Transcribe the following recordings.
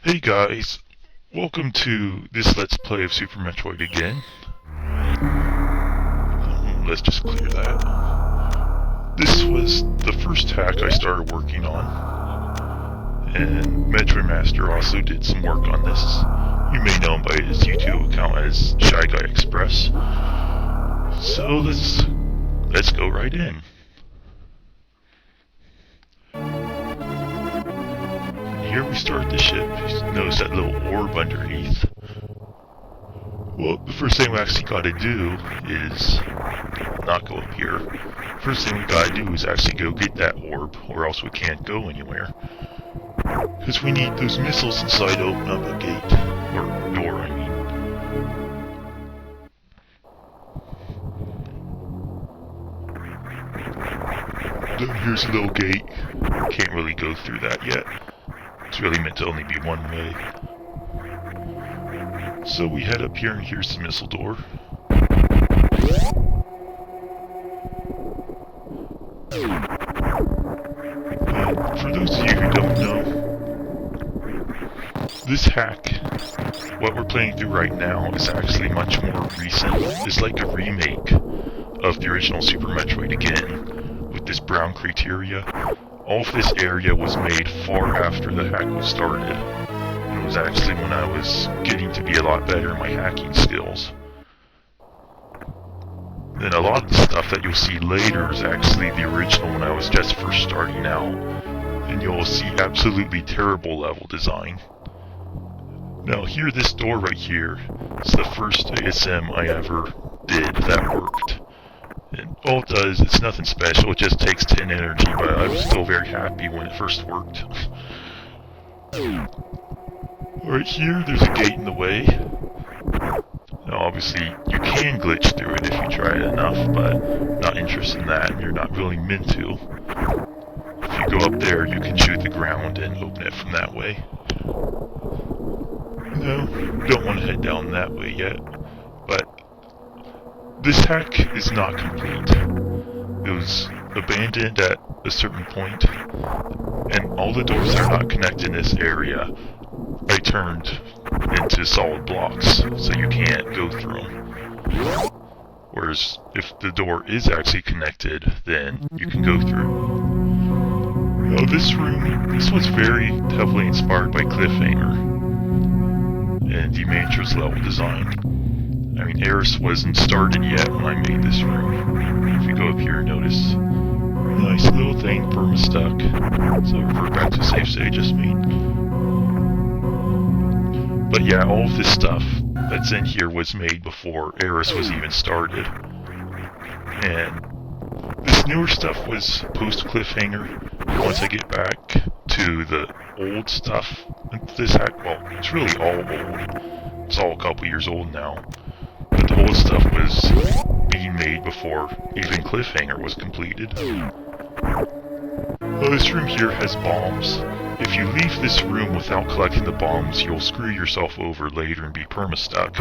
Hey guys, welcome to this Let's Play of Super Metroid again. Let's just clear that. This was the first hack I started working on, and Metroid Master also did some work on this. You may know him by his YouTube account as ShyGuyExpress. So let's go right in. Here we start the ship. You notice that little orb underneath. Well, the first thing we actually gotta do is not go up here. First thing we gotta do is actually go get that orb, or else we can't go anywhere. Because we need those missiles inside to open up a gate. Or door, I mean. Then here's a little gate. Can't really go through that yet. It's really meant to only be one way. So we head up here, and here's the missile door. And for those of you who don't know, this hack, what we're playing through right now, is actually much more recent. It's like a remake of the original Super Metroid again, with this brown criteria. All of this area was made far after the hack was started. It was actually when I was getting to be a lot better in my hacking skills. Then a lot of the stuff that you'll see later is actually the original when I was just first starting out. And you'll see absolutely terrible level design. Now here, this door right here is the first ASM I ever did that worked. And all it does, it's nothing special, it just takes 10 energy, but I was still very happy when it first worked. Right here, there's a gate in the way. Now obviously, you can glitch through it if you try it enough, but I'm not interested in that, and you're not really meant to. If you go up there, you can shoot the ground and open it from that way. No, don't want to head down that way yet, but this hack is not complete. It was abandoned at a certain point, and all the doors that are not connected in this area, I turned into solid blocks, so you can't go through them. Whereas, if the door is actually connected, then you can go through. Now this room, this was very heavily inspired by Cliffhanger and the Matrix level design. I mean, Eris wasn't started yet when I made this room. If you go up here, notice nice little thing, perma-stuck. So revert back to save state I just made. But yeah, all of this stuff that's in here was made before Eris was even started. And this newer stuff was post-Cliffhanger. Once I get back to the old stuff, this hack, well, it's really all old. It's all a couple years old now. But the old stuff was being made before even Cliffhanger was completed. Well, this room here has bombs. If you leave this room without collecting the bombs, you'll screw yourself over later and be perma-stuck.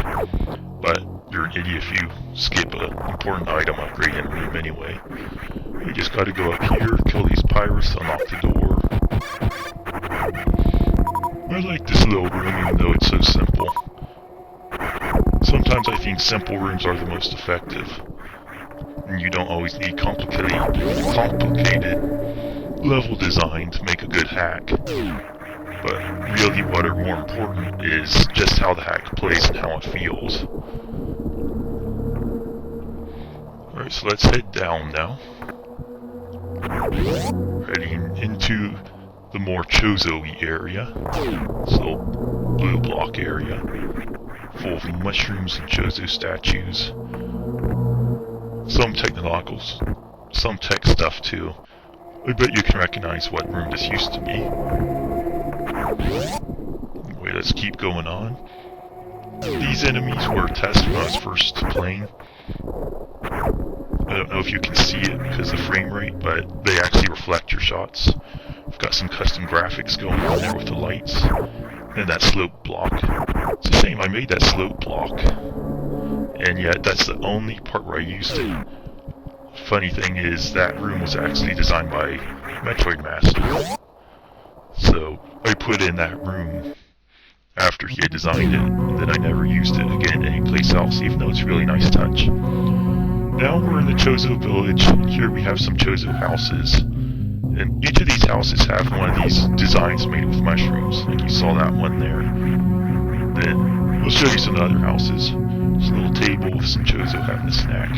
But you're an idiot if you skip an important item upgrade in a room anyway. You just gotta go up here, kill these pirates, unlock the door. I like this little room even though it's so simple. Sometimes I think simple rooms are the most effective. And you don't always need complicated level design to make a good hack. But really what are more important is just how the hack plays and how it feels. Alright, so let's head down now. Heading into the more Chozo-y area. So, blue block area. Full of mushrooms and Chozo statues. Some technologicals, some tech stuff too. I bet you can recognize what room this used to be. Anyway, let's keep going on. These enemies were tested when I was first playing. I don't know if you can see it because of the frame rate, but they actually reflect your shots. I've got some custom graphics going on there with the lights. And that slope block. It's a shame I made that slope block. And yet, that's the only part where I used it. Funny thing is, that room was actually designed by Metroid Master. So, I put in that room after he had designed it, and then I never used it again anyplace else, even though it's a really nice touch. Now we're in the Chozo village, and here we have some Chozo houses. And each of these houses have one of these designs made with mushrooms, like you saw that one there. Then we'll show you some other houses. There's a little table with some Chozo having a snack.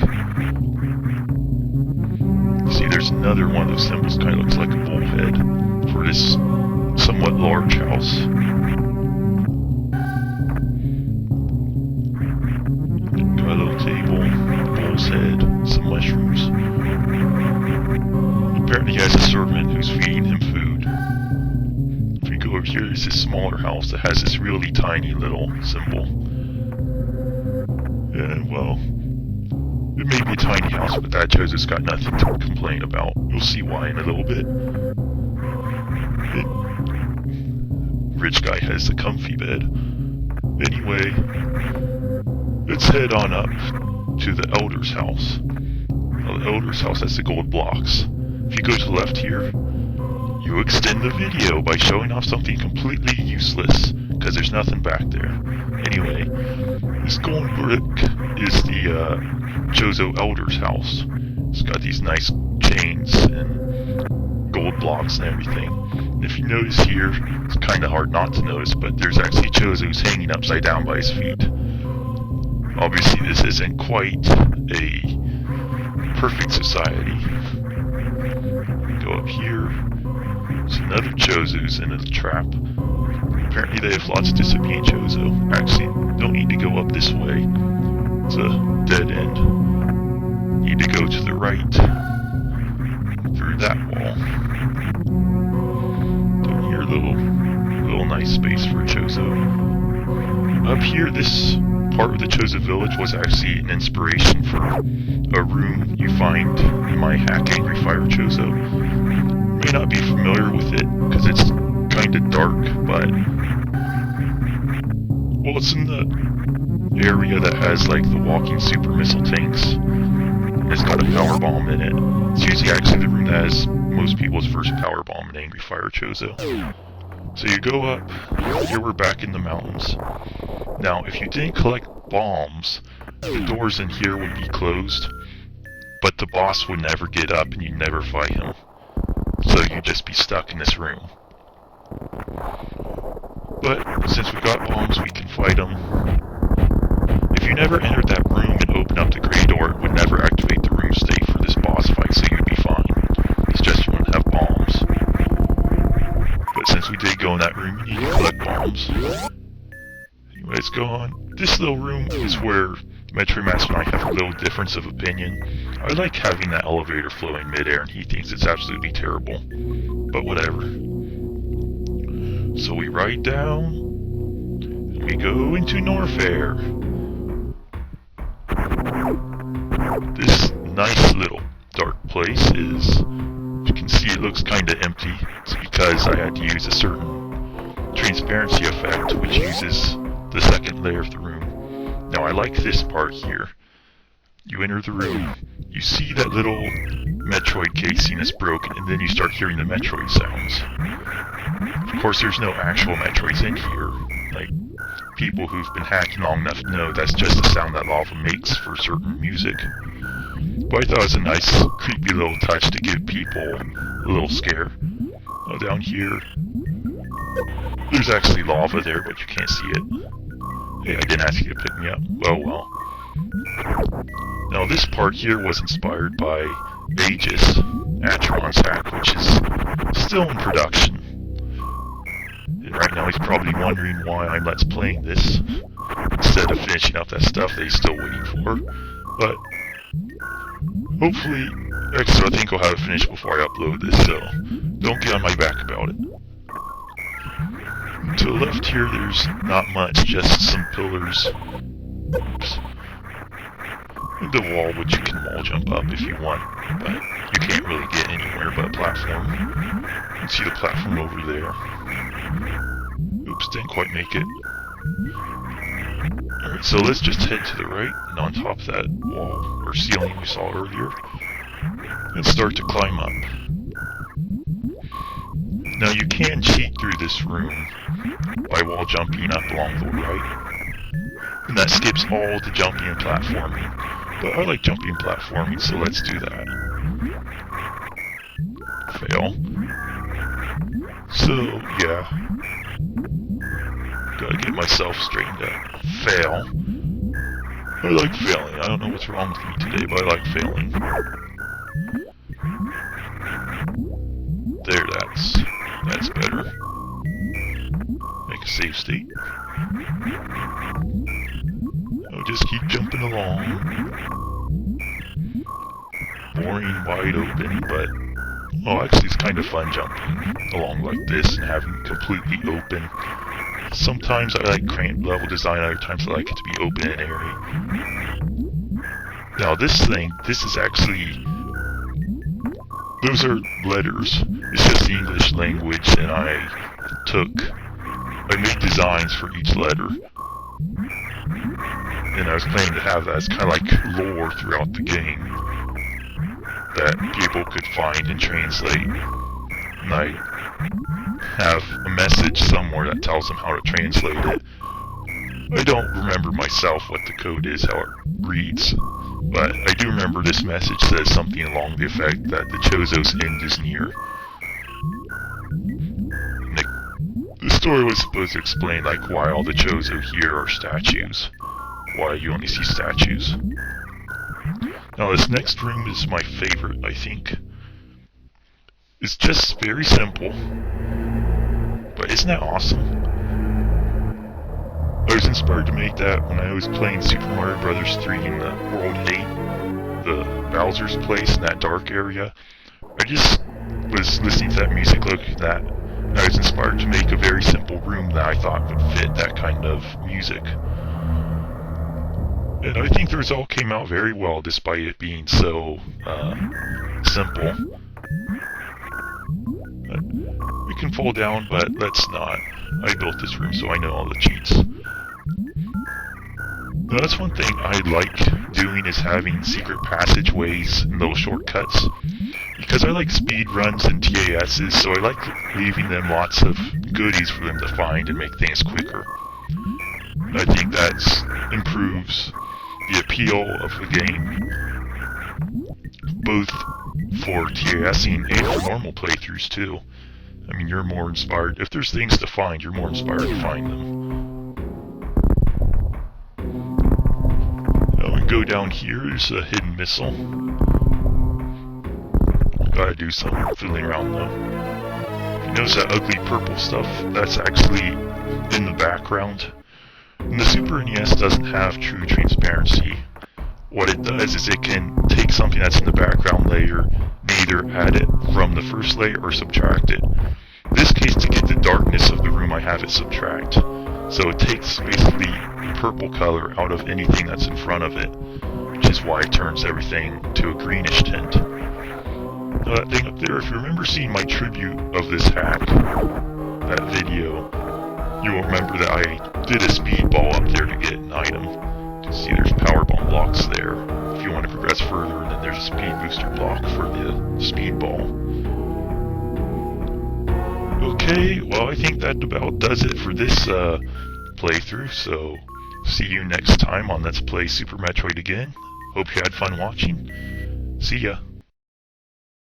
See, there's another one of those symbols, kind of looks like a bullhead for this somewhat large house. Got a little table, bull's head, some mushrooms. Apparently he has a servant who's feeding him food. If we go over here, there's this smaller house that has this really tiny little symbol. And well, it may be a tiny house, but that Chozo's got nothing to complain about. You'll see why in a little bit. Rich guy has a comfy bed. Anyway, let's head on up to the Elder's house. Now, the Elder's house has the gold blocks. If you go to the left here, you extend the video by showing off something completely useless, because there's nothing back there. Anyway, this gold brick is the Chozo Elder's house. It's got these nice chains and gold blocks and everything. And if you notice here, it's kind of hard not to notice, but there's actually Chozo's hanging upside down by his feet. Obviously this isn't quite a perfect society. Go up here, there's another Chozo's in a trap. Apparently they have lots of disobedient Chozo. Actually, don't need to go up this way. It's a dead end. Need to go to the right, through that wall. Down here, little nice space for a Chozo. Up here, this part of the Chozo village was actually an inspiration for a room you find in my Hack Angry Fire Chozo. You may not be familiar with it because it's kind of dark, but well, it's in the area that has like the walking super missile tanks. It's got a power bomb in it. It's usually actually the room that has most people's first power bomb in Angry Fire Chozo. So you go up, here we're back in the mountains. Now, if you didn't collect bombs, the doors in here would be closed, but the boss would never get up and you'd never fight him. So you'd just be stuck in this room. But since we got bombs, we can fight them. If you never entered that room and opened up the gray door, it would never activate the room state for this boss fight, so you'd be fine. It's just you wouldn't have bombs. But since we did go in that room, you need to collect bombs. Anyway, let's go on. This little room is where Metroid Master and I have a little difference of opinion. I like having that elevator flow in midair, and he thinks it's absolutely terrible. But whatever. So we ride down, and we go into Norfair. This nice little dark place is, you can see it looks kinda empty. It's because I had to use a certain transparency effect, which uses the second layer of the room. Now I like this part here. You enter the room, you see that little Metroid casing is broken, and then you start hearing the Metroid sounds. Of course there's no actual Metroids in here. Like, people who've been hacking long enough know that's just the sound that lava makes for certain music. But I thought it was a nice, creepy little touch to give people a little scare. Oh, down here, there's actually lava there, but you can't see it. Hey, I didn't ask you to pick me up. Oh well. Now this part here was inspired by Aegis, Atron's hack, which is still in production. And right now he's probably wondering why I'm let's playing this instead of finishing up that stuff that he's still waiting for. But hopefully, actually I think I'll have it finished before I upload this, so don't get on my back about it. To the left here, there's not much, just some pillars. Oops. And the wall, which you can wall jump up if you want, but you can't really get anywhere but a platform. You can see the platform over there. Oops, didn't quite make it. Alright, so let's just head to the right, and on top of that wall, or ceiling we saw earlier, and start to climb up. Now you can cheat through this room by wall jumping up along the right, and that skips all the jumping and platforming. But I like jumping and platforming, so let's do that. Fail. So, yeah. Gotta get myself straightened up. Fail. I like failing. I don't know what's wrong with me today, but I like failing. There, that's better. Make a save state. I'll just keep jumping along. Boring, wide open, but well, actually it's kind of fun jumping along like this and having completely open. Sometimes I like cramped level design, other times I like it to be open and airy. Now this is actually, those are letters. It's just the English language, and I made designs for each letter. And I was planning to have that as kind of like lore throughout the game that people could find and translate. And I have a message somewhere that tells them how to translate it. I don't remember myself what the code is, how it reads, but I do remember this message says something along the effect that the Chozo's end is near. The story was supposed to explain like why all the Chozo here are statues, why you only see statues. Now this next room is my favorite, I think. It's just very simple, but isn't that awesome? I was inspired to make that when I was playing Super Mario Bros. 3 in the World 8, the Bowser's place in that dark area. I just was listening to that music, looking at that, and I was inspired to make a very simple room that I thought would fit that kind of music. And I think the result came out very well, despite it being so simple. We can fall down, but let's not. I built this room, so I know all the cheats. Now, that's one thing I like doing, is having secret passageways and little shortcuts. Because I like speed runs and TASs, so I like leaving them lots of goodies for them to find and make things quicker. I think that improves the appeal of the game, both for TASing and for normal playthroughs too. I mean, you're more inspired. If there's things to find, you're more inspired to find them. Now we go down here, there's a hidden missile. Gotta do some fiddling around though. You notice that ugly purple stuff? That's actually in the background. And the Super NES doesn't have true transparency. What it does is it can take something that's in the background layer and either add it from the first layer or subtract it. In this case, to get the darkness of the room, I have it subtract. So it takes basically purple color out of anything that's in front of it, which is why it turns everything to a greenish tint. Now that thing up there, if you remember seeing my tribute of this hack, that video, you'll remember that I did a speed ball up there to get an item. You can see there's power bomb blocks there if you want to progress further, and then there's a speed booster block for the speed ball. Okay, well I think that about does it for this playthrough, so see you next time on Let's Play Super Metroid again. Hope you had fun watching. See ya.